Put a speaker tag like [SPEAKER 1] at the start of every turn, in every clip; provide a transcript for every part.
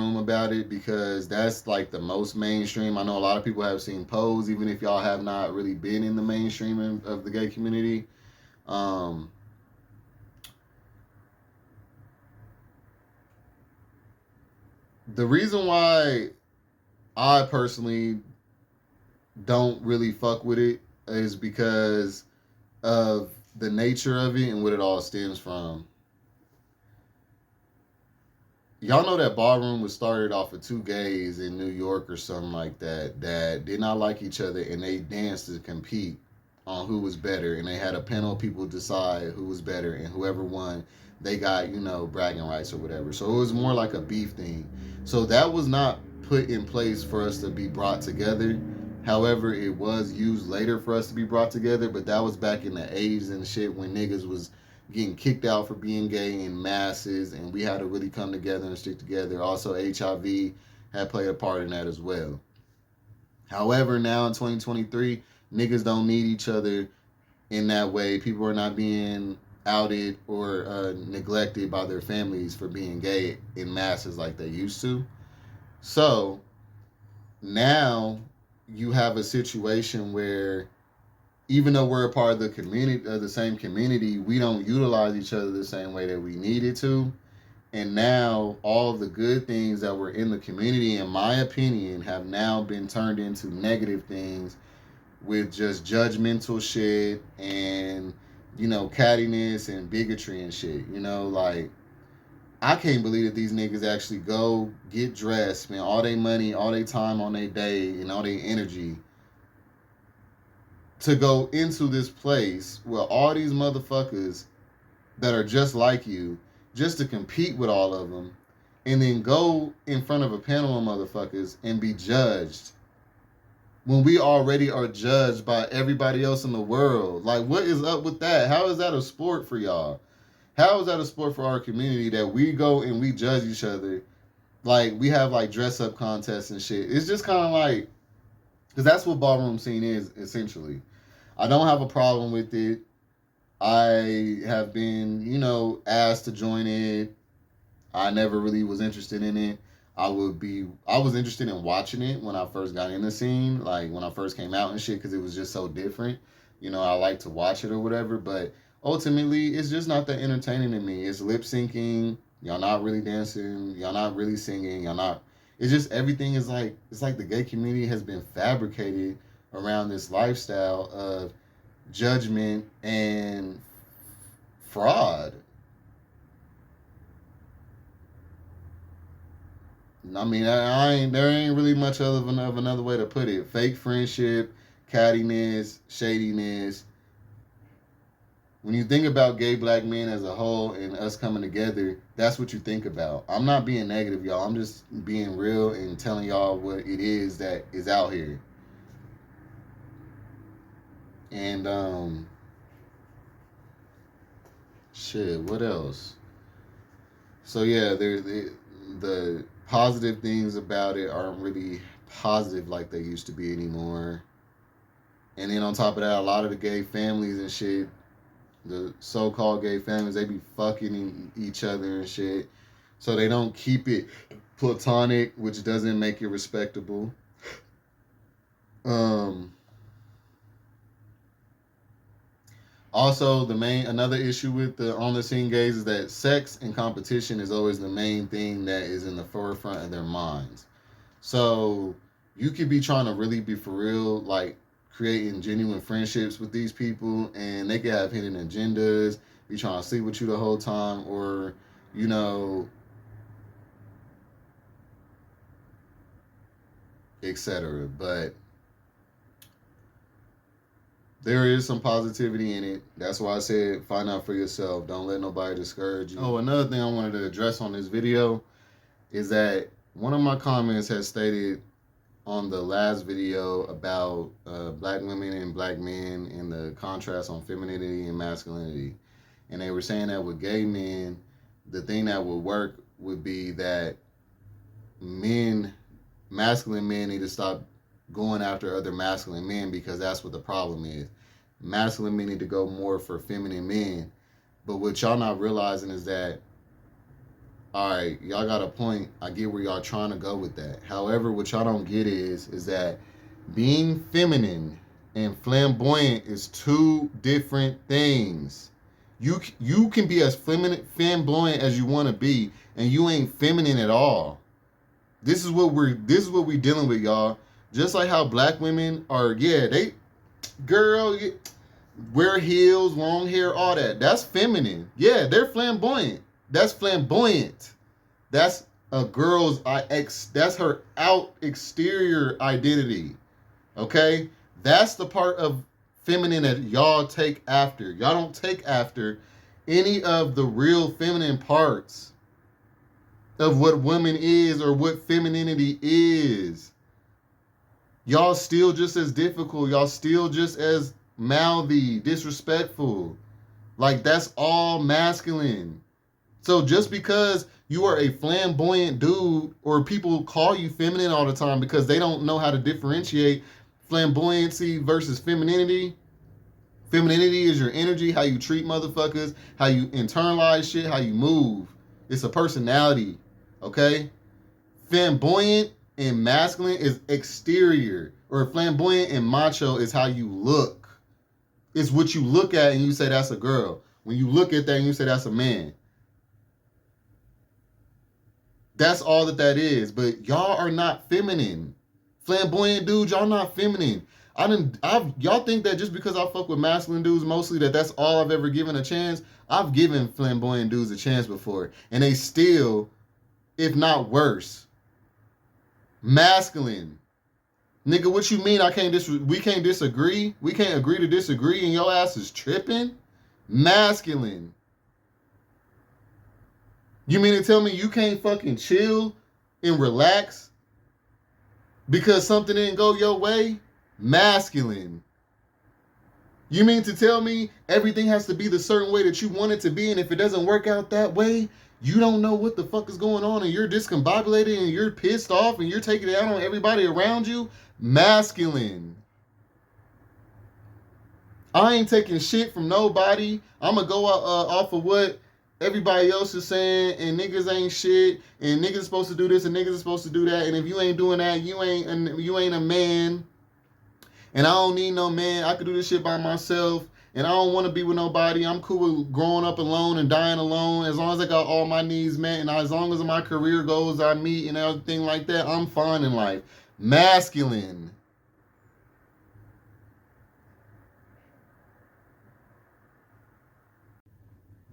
[SPEAKER 1] Ballroom about it because that's like the most mainstream. I know a lot of people have seen Pose, even if y'all have not really been in the mainstream of the gay community. Um, the reason why I personally don't really fuck with it is because of the nature of it and what it all stems from. Y'all know that Ballroom was started off of two gays in New York or something like that that did not like each other and they danced to compete on who was better and they had a panel of people decide who was better and whoever won they got bragging rights or whatever. So it was more like a beef thing. So that was not put in place for us to be brought together. However, it was used later for us to be brought together, but that was back in the 80s and shit when niggas was getting kicked out for being gay in masses, and we had to really come together and stick together. Also, HIV had played a part in that as well. However, now in 2023, niggas don't need each other in that way. People are not being outed or neglected by their families for being gay in masses like they used to. So now you have a situation where even though we're a part of the community, of the same community, we don't utilize each other the same way that we needed to. And now all of the good things that were in the community, in my opinion, have now been turned into negative things with just judgmental shit and, cattiness and bigotry and shit. Like, I can't believe that these niggas actually go get dressed, spend all their money, all their time on their day, and all their energy to go into this place where all these motherfuckers that are just like you, just to compete with all of them, and then go in front of a panel of motherfuckers and be judged when we already are judged by everybody else in the world. Like, what is up with that? How is that a sport for y'all? How is that a sport for our community that we go and we judge each other? Like, we have like dress up contests and shit. It's just kind of like, because that's what ballroom scene is essentially. I don't have a problem with it. I have been, asked to join it. I never really was interested in it. I was interested in watching it when I first got in the scene, like when I first came out and shit, because it was just so different. I like to watch it or whatever, but ultimately, it's just not that entertaining to me. It's lip syncing. Y'all not really dancing. Y'all not really singing. Y'all not. It's just everything is like, it's like the gay community has been fabricated around this lifestyle of judgment and fraud. I mean, I ain't there ain't really much of another way to put it. Fake friendship, cattiness, shadiness. When you think about gay black men as a whole and us coming together, that's what you think about. I'm not being negative, y'all. I'm just being real and telling y'all what it is that is out here. And shit, what else? So yeah, there's the positive things about it aren't really positive like they used to be anymore. And then on top of that, a lot of the gay families and shit, the so-called gay families, they be fucking each other and shit. So they don't keep it platonic, which doesn't make it respectable. Um, Also, another issue with the on the scene gays is that sex and competition is always the main thing that is in the forefront of their minds. So you could be trying to really be for real, like creating genuine friendships with these people, and they could have hidden agendas, be trying to sleep with you the whole time, or you know, etc. But there is some positivity in it. That's why I said find out for yourself. Don't let nobody discourage you. Oh, another thing I wanted to address on this video is that one of my comments has stated on the last video about black women and black men and the contrast on femininity and masculinity. And they were saying that with gay men, the thing that would work would be that masculine men need to stop going after other masculine men because that's what the problem is. Masculine men need to go more for feminine men. But what y'all not realizing is that All right, y'all got a point. I get where y'all trying to go with that. However, what y'all don't get is that being feminine and flamboyant is two different things. You can be as feminine, flamboyant as you want to be, and you ain't feminine at all. This is what we're dealing with, y'all. Just like how black women are, yeah, they girl wear heels, long hair, all that. That's feminine. Yeah, they're flamboyant. That's flamboyant. That's a girl's that's her out exterior identity. Okay? That's the part of feminine that y'all take after. Y'all don't take after any of the real feminine parts of what woman is or what femininity is. Y'all still just as difficult. Y'all still just as mouthy, disrespectful. Like that's all masculine. So just because you are a flamboyant dude or people call you feminine all the time because they don't know how to differentiate flamboyancy versus femininity. Femininity is your energy, how you treat motherfuckers, how you internalize shit, how you move. It's a personality, okay? Flamboyant and masculine is exterior, or flamboyant and macho is how you look. It's what you look at and you say that's a girl. When you look at that and you say that's a man. That's all that is. But y'all are not feminine. Flamboyant dudes, y'all not feminine. Y'all think that just because I fuck with masculine dudes mostly that's all I've ever given a chance. I've given flamboyant dudes a chance before, and they still, if not worse, masculine. Nigga, what you mean we can't disagree? We can't agree to disagree and your ass is tripping? Masculine. You mean to tell me you can't fucking chill and relax because something didn't go your way? Masculine. You mean to tell me everything has to be the certain way that you want it to be, and if it doesn't work out that way, you don't know what the fuck is going on and you're discombobulated and you're pissed off and you're taking it out on everybody around you? Masculine. I ain't taking shit from nobody. I'm gonna go off of what everybody else is saying, and niggas ain't shit, and niggas supposed to do this, and niggas are supposed to do that, and if you ain't doing that, you ain't a man, and I don't need no man. I could do this shit by myself, and I don't want to be with nobody. I'm cool with growing up alone and dying alone, as long as I got all my needs met, and as long as my career goals I meet and everything like that, I'm fine in life. Masculine.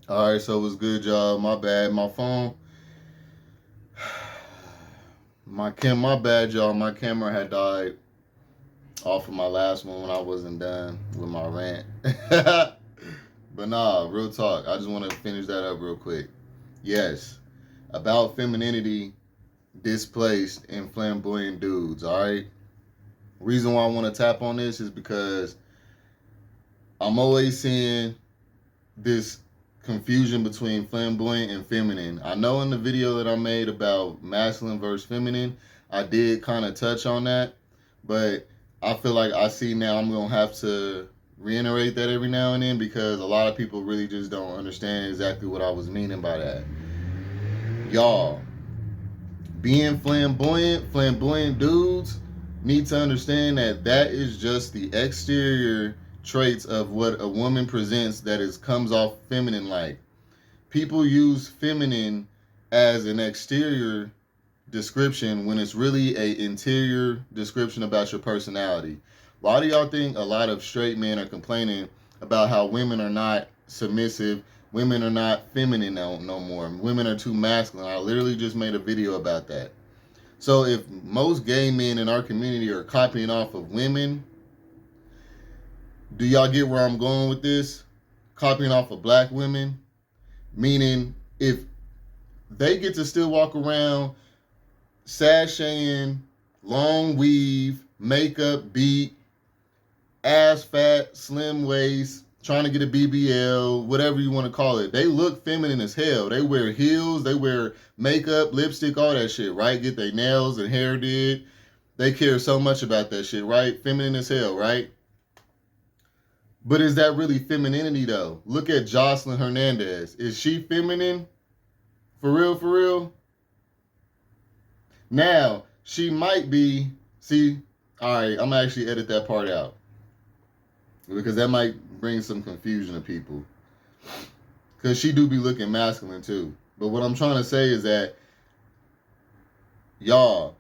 [SPEAKER 1] All right, so it was good, y'all. My bad. My phone. My bad, y'all. My camera had died off of my last one when I wasn't done with my rant. But nah, real talk. I just want to finish that up real quick. Yes, about femininity displaced in flamboyant dudes. All right. Reason why I want to tap on this is because I'm always seeing this confusion between flamboyant and feminine. I know in the video that I made about masculine versus feminine, I did kind of touch on that, but I feel like I see now I'm going to have to reiterate that every now and then because a lot of people really just don't understand exactly what I was meaning by that. Y'all, being flamboyant dudes need to understand that is just the exterior traits of what a woman presents that comes off feminine like. People use feminine as an exterior description when it's really a interior description about your personality. Why do y'all think a lot of straight men are complaining about how women are not submissive, women are not feminine no more, women are too masculine? I literally just made a video about that. So if most gay men in our community are copying off of women, do y'all get where I'm going with this? Copying off of black women? Meaning, if they get to still walk around sashaying, long weave, makeup beat, ass fat, slim waist, trying to get a BBL, whatever you want to call it. They look feminine as hell. They wear heels, they wear makeup, lipstick, all that shit, right? Get their nails and hair did. They care so much about that shit, right? Feminine as hell, right? But is that really femininity though? Look at Jocelyn Hernandez. Is she feminine For real, for real. Now, she might be, see, all right, I'm gonna actually edit that part out because that might bring some confusion to people. Because she do be looking masculine too. But what I'm trying to say is that, y'all,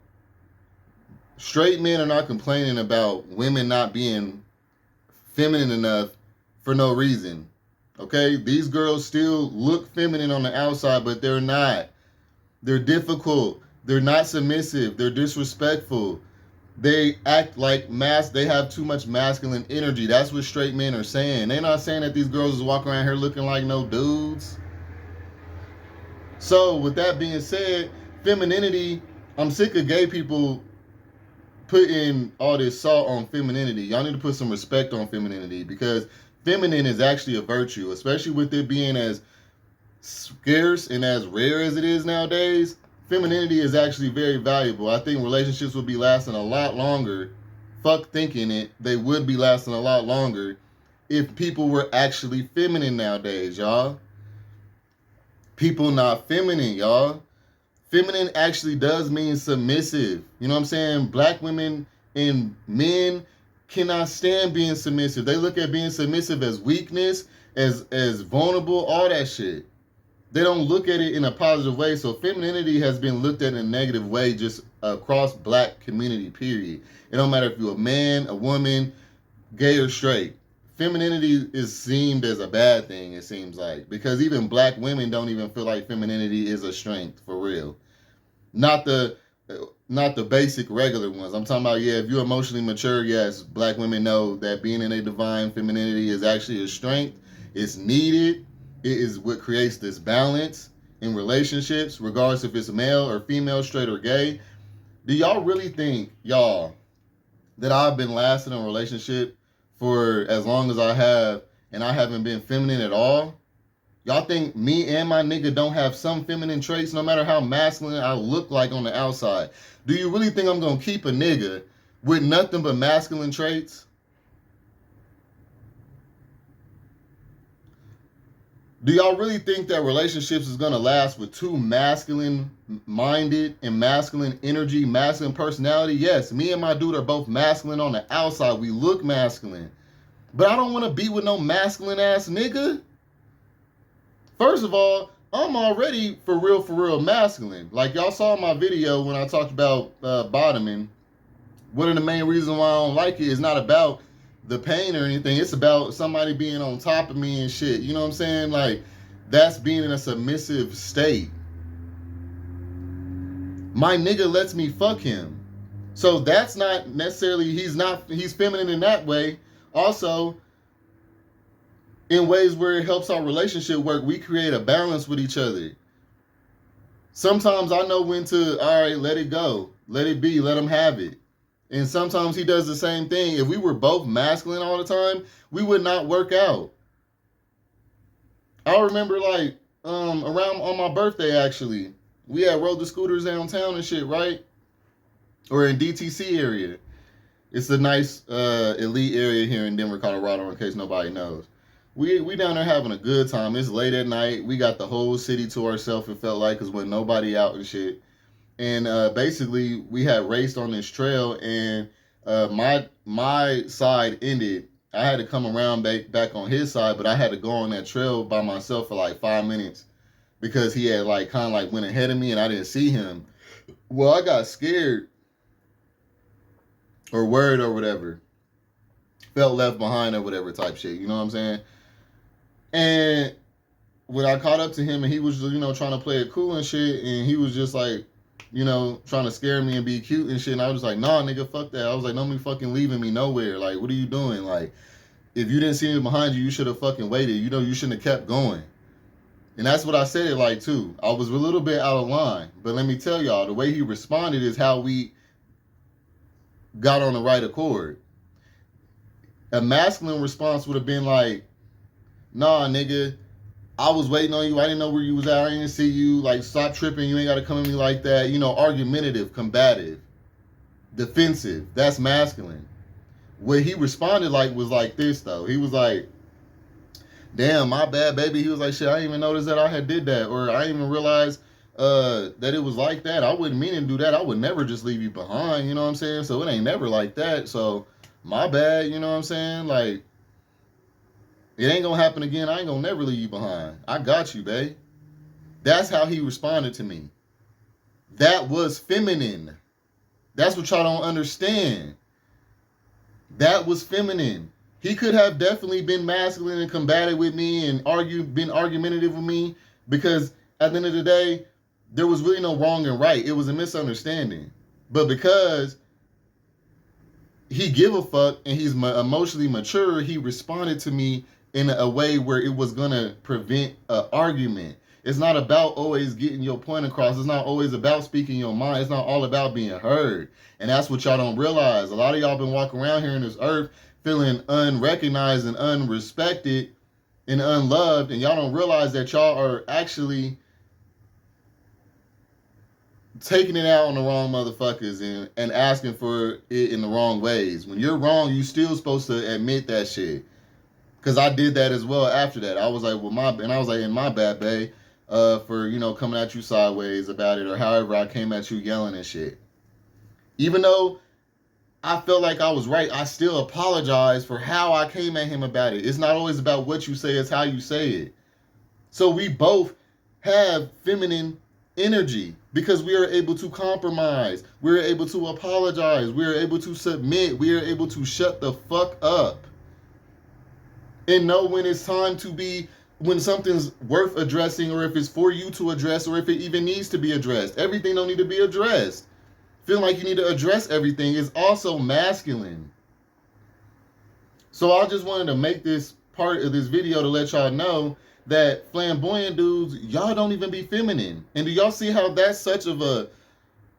[SPEAKER 1] straight men are not complaining about women not being feminine enough for no reason. Okay? These girls still look feminine on the outside, but they're not. They're difficult. They're not submissive. They're disrespectful. They act like they have too much masculine energy. That's what straight men are saying. They're not saying that these girls is walking around here looking like no dudes. So, with that being said, femininity, I'm sick of gay people putting all this salt on femininity. Y'all need to put some respect on femininity because feminine is actually a virtue, especially with it being as scarce and as rare as it is nowadays. Femininity is actually very valuable. I think relationships would be lasting a lot longer. Fuck thinking it. They would be lasting a lot longer if people were actually feminine nowadays, y'all. People not feminine, y'all. Feminine actually does mean submissive. You know what I'm saying? Black women and men cannot stand being submissive. They look at being submissive as weakness, as vulnerable, all that shit. They don't look at it in a positive way. So femininity has been looked at in a negative way just across black community, period. It don't matter if you're a man, a woman, gay or straight. Femininity is seen as a bad thing, it seems like. Because even black women don't even feel like femininity is a strength, for real. Not the basic regular ones. I'm talking about, yeah, if you're emotionally mature, yes, black women know that being in a divine femininity is actually a strength. It's needed. It is what creates this balance in relationships, regardless if it's male or female, straight or gay. Do y'all really think, y'all, that I've been lasting in a relationship for as long as I have and I haven't been feminine at all? Y'all think me and my nigga don't have some feminine traits no matter how masculine I look like on the outside? Do you really think I'm going to keep a nigga with nothing but masculine traits? Do y'all really think that relationships is going to last with two masculine-minded and masculine energy, masculine personality? Yes, me and my dude are both masculine on the outside. We look masculine. But I don't want to be with no masculine-ass nigga. First of all, I'm already for real masculine. Like y'all saw my video when I talked about bottoming. One of the main reasons why I don't like it is not about the pain or anything. It's about somebody being on top of me and shit. You know what I'm saying? Like, that's being in a submissive state. My nigga lets me fuck him. So that's not necessarily, he's feminine in that way. Also, in ways where it helps our relationship work, we create a balance with each other. Sometimes I know when to, all right, let it go. Let it be. Let him have it. And sometimes he does the same thing. If we were both masculine all the time, we would not work out. I remember like around on my birthday, actually, we had rode the scooters downtown and shit, right? Or in DTC area. It's a nice elite area here in Denver, Colorado, in case nobody knows. We down there having a good time. It's late at night. We got the whole city to ourselves, it felt like, because with nobody out and shit. And basically, we had raced on this trail, and my side ended. I had to come around back on his side, but I had to go on that trail by myself for like 5 minutes because he had like kind of like went ahead of me, and I didn't see him. Well, I got scared or worried or whatever, felt left behind or whatever type shit. You know what I'm saying? And when I caught up to him, and he was, you know, trying to play it cool and shit, and he was just like, you know, trying to scare me and be cute and shit. And I was like, nah, nigga, fuck that. I was like, don't be fucking leaving me nowhere. Like, what are you doing? Like, if you didn't see me behind you, you should have fucking waited. You know, you shouldn't have kept going. And that's what I said it like, too. I was a little bit out of line. But let me tell y'all, the way he responded is how we got on the right accord. A masculine response would have been like, nah, nigga, I was waiting on you. I didn't know where you was at. I didn't see you. Like, stop tripping. You ain't got to come at me like that. You know, argumentative, combative, defensive. That's masculine. What he responded like was like this, though. He was like, damn, my bad, baby. He was like, shit, I didn't even notice that I had did that. Or I didn't even realize that it was like that. I wouldn't mean to do that. I would never just leave you behind, you know what I'm saying? So it ain't never like that. So my bad, you know what I'm saying? Like, it ain't gonna happen again. I ain't gonna never leave you behind. I got you, babe. That's how he responded to me. That was feminine. That's what y'all don't understand. That was feminine. He could have definitely been masculine and combated with me and been argumentative with me, because at the end of the day, there was really no wrong and right. It was a misunderstanding. But because he give a fuck and he's emotionally mature, he responded to me in a way where it was gonna prevent an argument. It's not about always getting your point across. It's not always about speaking your mind. It's not all about being heard. And that's what y'all don't realize. A lot of y'all been walking around here in this earth feeling unrecognized and unrespected and unloved, and y'all don't realize that y'all are actually taking it out on the wrong motherfuckers and asking for it in the wrong ways. When you're wrong, you still supposed to admit that shit. Cause I did that as well after that. I was like, well, my bad, babe, for, you know, coming at you sideways about it, or however I came at you yelling and shit. Even though I felt like I was right, I still apologize for how I came at him about it. It's not always about what you say, it's how you say it. So we both have feminine energy because we are able to compromise. We're able to apologize. We're able to submit. We are able to shut the fuck up and know when it's time to be, when something's worth addressing, or if it's for you to address, or if it even needs to be addressed. Everything don't need to be addressed. Feeling like you need to address everything is also masculine. So I just wanted to make this part of this video to let y'all know that flamboyant dudes, y'all don't even be feminine. And do y'all see how that's such of a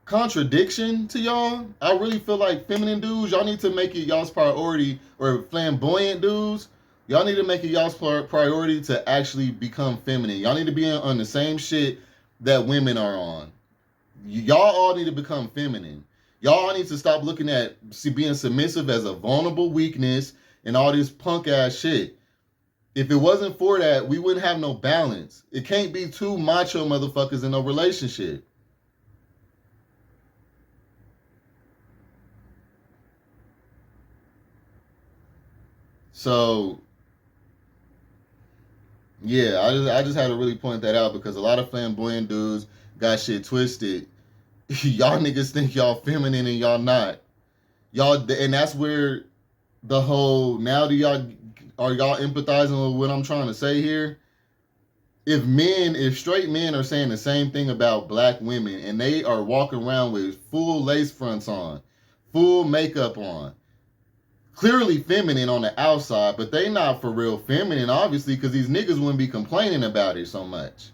[SPEAKER 1] contradiction to y'all? I really feel like feminine dudes, y'all need to make it y'all's priority, or flamboyant dudes, y'all need to make it y'all's priority to actually become feminine. Y'all need to be on the same shit that women are on. Y'all all need to become feminine. Y'all need to stop looking at being submissive as a vulnerable weakness and all this punk ass shit. If it wasn't for that, we wouldn't have no balance. It can't be two macho motherfuckers in no relationship. So, yeah, I just had to really point that out, because a lot of flamboyant dudes got shit twisted. Y'all niggas think y'all feminine and y'all not. Y'all, and that's where the whole, now are y'all empathizing with what I'm trying to say here? If straight men are saying the same thing about black women, and they are walking around with full lace fronts on, full makeup on, clearly feminine on the outside, but they not for real feminine, obviously, because these niggas wouldn't be complaining about it so much.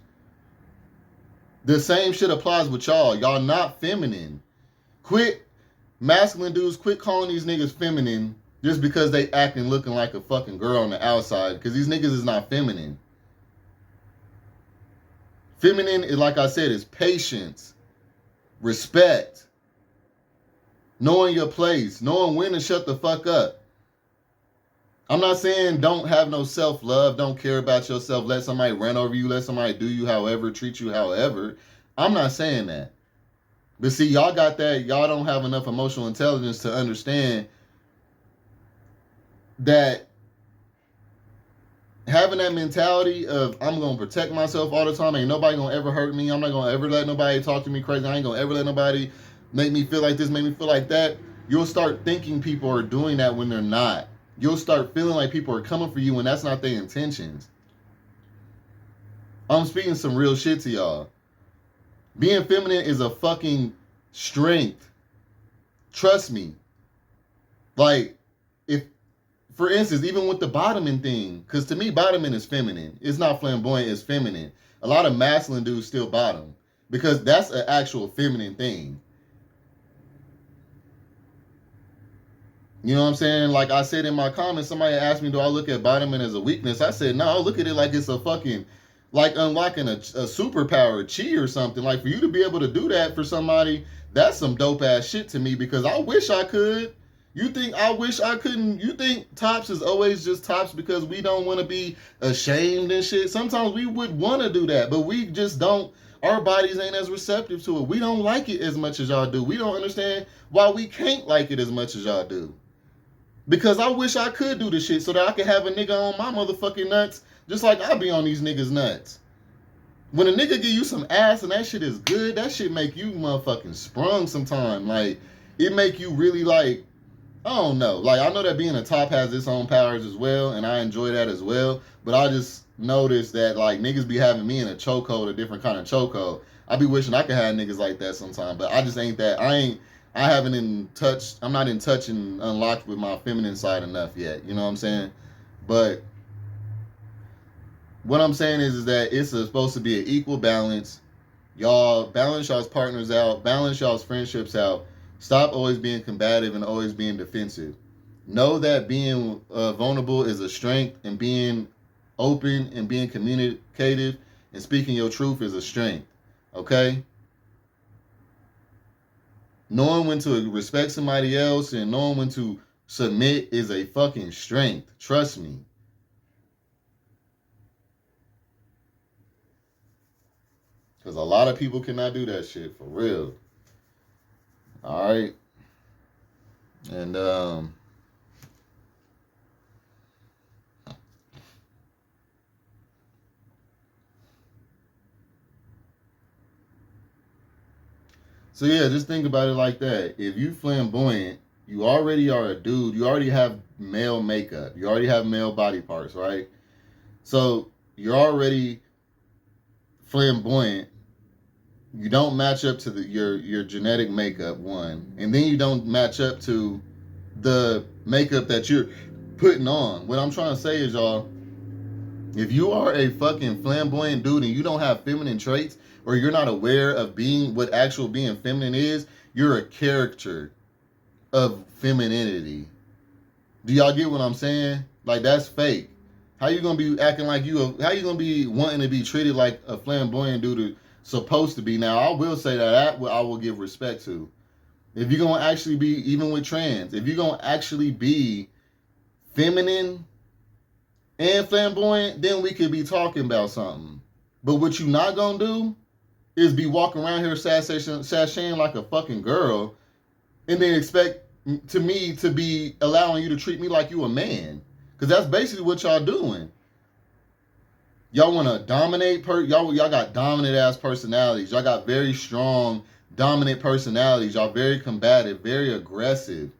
[SPEAKER 1] The same shit applies with y'all. Y'all not feminine. Masculine dudes, quit calling these niggas feminine just because they acting looking like a fucking girl on the outside, because these niggas is not feminine. Feminine is, like I said, is patience, respect, knowing your place, knowing when to shut the fuck up. I'm not saying don't have no self-love, don't care about yourself, let somebody run over you, let somebody do you however, treat you however. I'm not saying that. But see, y'all got that, y'all don't have enough emotional intelligence to understand that having that mentality of I'm going to protect myself all the time, ain't nobody going to ever hurt me, I'm not going to ever let nobody talk to me crazy, I ain't going to ever let nobody make me feel like this, make me feel like that, you'll start thinking people are doing that when they're not. You'll start feeling like people are coming for you when that's not their intentions. I'm speaking some real shit to y'all. Being feminine is a fucking strength. Trust me. Like, if, for instance, even with the bottoming thing, because to me, bottoming is feminine. It's not flamboyant, it's feminine. A lot of masculine dudes still bottom, because that's an actual feminine thing. You know what I'm saying? Like I said in my comments, somebody asked me, do I look at bottoming as a weakness? I said, no, I look at it like it's a fucking, like unlocking a superpower, chi or something. Like, for you to be able to do that for somebody, that's some dope ass shit to me, because I wish I could. You think I wish I couldn't? You think tops is always just tops because we don't want to be ashamed and shit? Sometimes we would want to do that, but we just don't our bodies ain't as receptive to it. We don't like it as much as y'all do. We don't understand why we can't like it as much as y'all do. Because I wish I could do this shit so that I could have a nigga on my motherfucking nuts just like I be on these niggas' nuts. When a nigga give you some ass and that shit is good, that shit make you motherfucking sprung sometime. Like, it make you really like, I don't know. Like, I know that being a top has its own powers as well, and I enjoy that as well. But I just noticed that, like, niggas be having me in a chokehold, a different kind of chokehold. I be wishing I could have niggas like that sometime, but I just ain't that. I haven't in touch. I'm not in touch and unlocked with my feminine side enough yet. You know what I'm saying? But what I'm saying is that it's supposed to be an equal balance. Y'all balance y'all's partners out, balance y'all's friendships out. Stop always being combative and always being defensive. Know that being vulnerable is a strength, and being open and being communicative and speaking your truth is a strength. Okay? Knowing when to respect somebody else and knowing when to submit is a fucking strength. Trust me. Because a lot of people cannot do that shit for real. Alright. And so yeah, just think about it like that. If you flamboyant, you already are a dude. You already have male makeup. You already have male body parts, right? So you're already flamboyant. You don't match up to your genetic makeup, one, and then you don't match up to the makeup that you're putting on. What I'm trying to say is, y'all, if you are a fucking flamboyant dude and you don't have feminine traits, or you're not aware of being what actual being feminine is, you're a caricature of femininity. Do y'all get what I'm saying? Like, that's fake. How you gonna be acting like how you gonna be wanting to be treated like a flamboyant dude supposed to be? Now, I will say that I will give respect to. If you're gonna actually be, even with trans, if you're gonna actually be feminine and flamboyant, then we could be talking about something. But what you not gonna do is be walking around here sashaying like a fucking girl and then expect me to be allowing you to treat me like you a man. Because that's basically what y'all doing. Y'all want to dominate. Y'all got dominant ass personalities. Y'all got very strong, dominant personalities. Y'all very combative, very aggressive.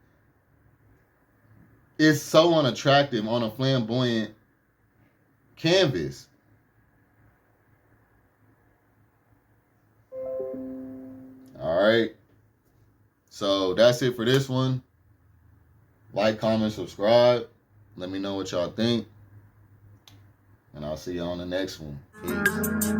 [SPEAKER 1] It's so unattractive on a flamboyant canvas. All right. So that's it for this one. Like, comment, subscribe. Let me know what y'all think. And I'll see you on the next one. Peace.